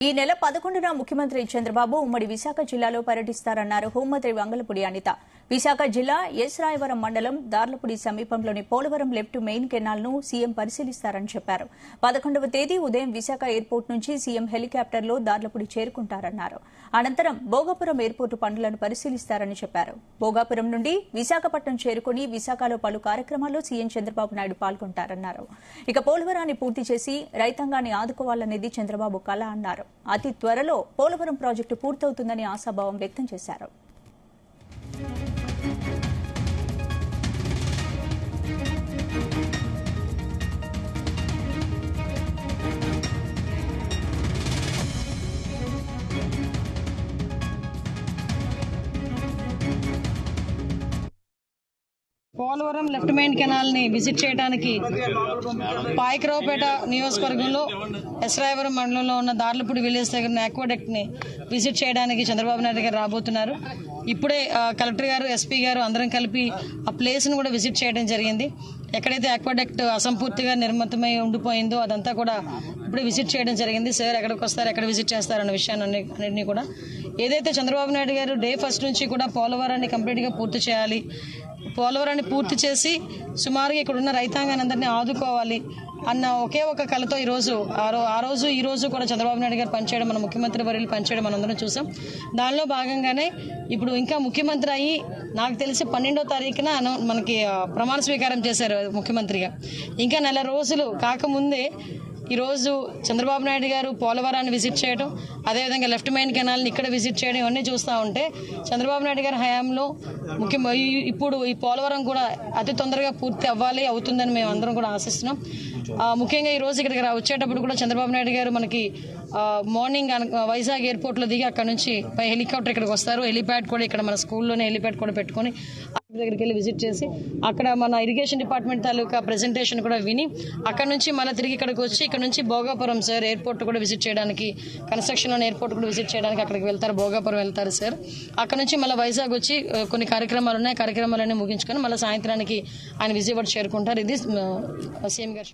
ఈ నెల 11న ముఖ్యమంత్రి చంద్రబాబు ఉమ్మడి విశాఖ జిల్లాలో పర్యటిస్తారన్నారు హోంమంత్రి వంగలపూడి అనిత. విశాఖ జిల్లా ఎస్ రాయవరం మండలం దార్లపూడి సమీపంలోని పోలవరం లెఫ్ట్ మెయిన్ కెనాల్ ను సీఎం పరిశీలిస్తారని చెప్పారు. 11వ తేదీ ఉదయం విశాఖ ఎయిర్పోర్ట్ నుంచి సీఎం హెలికాప్టర్లో దార్లపూడి చేరుకుంటారన్నారు. అనంతరం భోగాపురం ఎయిర్పోర్టు పనులను పరిశీలిస్తారని చెప్పారు. భోగాపురం నుండి విశాఖపట్నం చేరుకుని విశాఖలో పలు కార్యక్రమాల్లో సీఎం చంద్రబాబు నాయుడు పాల్గొంటారన్నారు. ఇక పోలవరాన్ని పూర్తి చేసి రైతాంగాన్ని ఆదుకోవాలనేది చంద్రబాబు కల అన్నారు. అతి త్వరలో పోలవరం ప్రాజెక్టు పూర్తవుతుందని ఆశాభావం వ్యక్తం చేశారు. పోలవరం లెఫ్ట్ మెయిన్ కెనాల్ ని విజిట్ చేయడానికి పాయకరావుపేట నియోజకవర్గంలో ఎస్ రాయవరం మండలంలో ఉన్న దార్లపూడి విలేజ్ దగ్గర ఆక్వాడక్ట్ ని విజిట్ చేయడానికి చంద్రబాబు నాయుడు గారు రాబోతున్నారు. ఇప్పుడే కలెక్టర్ గారు, ఎస్పీ గారు అందరం కలిపి ఆ ప్లేస్ ను కూడా విజిట్ చేయడం జరిగింది. ఎక్కడైతే ఆక్వాడక్ట్ అసంపూర్తిగా నిర్మితమై ఉండిపోయిందో అదంతా కూడా ఇప్పుడే విజిట్ చేయడం జరిగింది. సార్ ఎక్కడికి వస్తారు, ఎక్కడ విజిట్ చేస్తారన్న విషయాన్ని అన్నింటినీ కూడా ఏదైతే చంద్రబాబు నాయుడు గారు డే ఫస్ట్ నుంచి కూడా పోలవరాన్ని కంప్లీట్ గా పూర్తి చేయాలి, పోలవరాన్ని పూర్తి చేసి సుమారుగా ఇక్కడ ఉన్న రైతాంగాన్ని అందరినీ ఆదుకోవాలి అన్న ఒకే ఒక కళతో ఈ రోజు కూడా చంద్రబాబు నాయుడు గారు పనిచేయడం, మన ముఖ్యమంత్రి వర్యులు పనిచేయడం మనందరం చూసాం. దానిలో భాగంగానే ఇప్పుడు ఇంకా ముఖ్యమంత్రి అయ్యి నాకు తెలిసి 12వ తారీఖున మనకి ప్రమాణ స్వీకారం చేశారు ముఖ్యమంత్రిగా. ఇంకా నెల రోజులు కాకముందే ఈరోజు చంద్రబాబు నాయుడు గారు పోలవరాన్ని విజిట్ చేయడం, అదేవిధంగా లెఫ్ట్ మెయిన్ కెనాల్ని ఇక్కడ విజిట్ చేయడం, ఇవన్నీ చూస్తూ ఉంటే చంద్రబాబు నాయుడు గారి హయాంలో ఇప్పుడు ఈ పోలవరం కూడా అతి తొందరగా పూర్తి అవుతుందని మేము అందరం కూడా ఆశిస్తున్నాం. ముఖ్యంగా ఈ రోజు ఇక్కడికి వచ్చేటప్పుడు కూడా చంద్రబాబు నాయుడు గారు మనకి మార్నింగ్ వైజాగ్ ఎయిర్పోర్ట్ లో దిగి అక్కడ నుంచి హెలికాప్టర్ ఇక్కడికి వస్తారు. హెలిప్యాడ్ కూడా ఇక్కడ మన స్కూల్లోనే హెలిప్యాడ్ కూడా పెట్టుకుని దగ్గరికి వెళ్ళి విజిట్ చేసి అక్కడ మన ఇరిగేషన్ డిపార్ట్మెంట్ తాలూకా ప్రెజెంటేషన్ కూడా విని అక్కడ నుంచి మళ్ళీ తిరిగి ఇక్కడికి వచ్చి ఇక్కడ నుంచి భోగాపురం సార్ ఎయిర్పోర్ట్ కూడా విజిట్ చేయడానికి, కన్స్ట్రక్షన్ లోని ఎయిర్పోర్ట్ కూడా విజిట్ చేయడానికి అక్కడికి వెళ్తారు, భోగాపురం వెళ్తారు సార్. అక్కడ నుంచి మళ్ళీ వైజాగ్ వచ్చి కొన్ని కార్యక్రమాలు ఉన్నాయి, కార్యక్రమాలన్నీ ముగించుకొని మళ్ళీ సాయంత్రానికి ఆయన విజయవాడ చేరుకుంటారు. ఇది సీఎం గారు.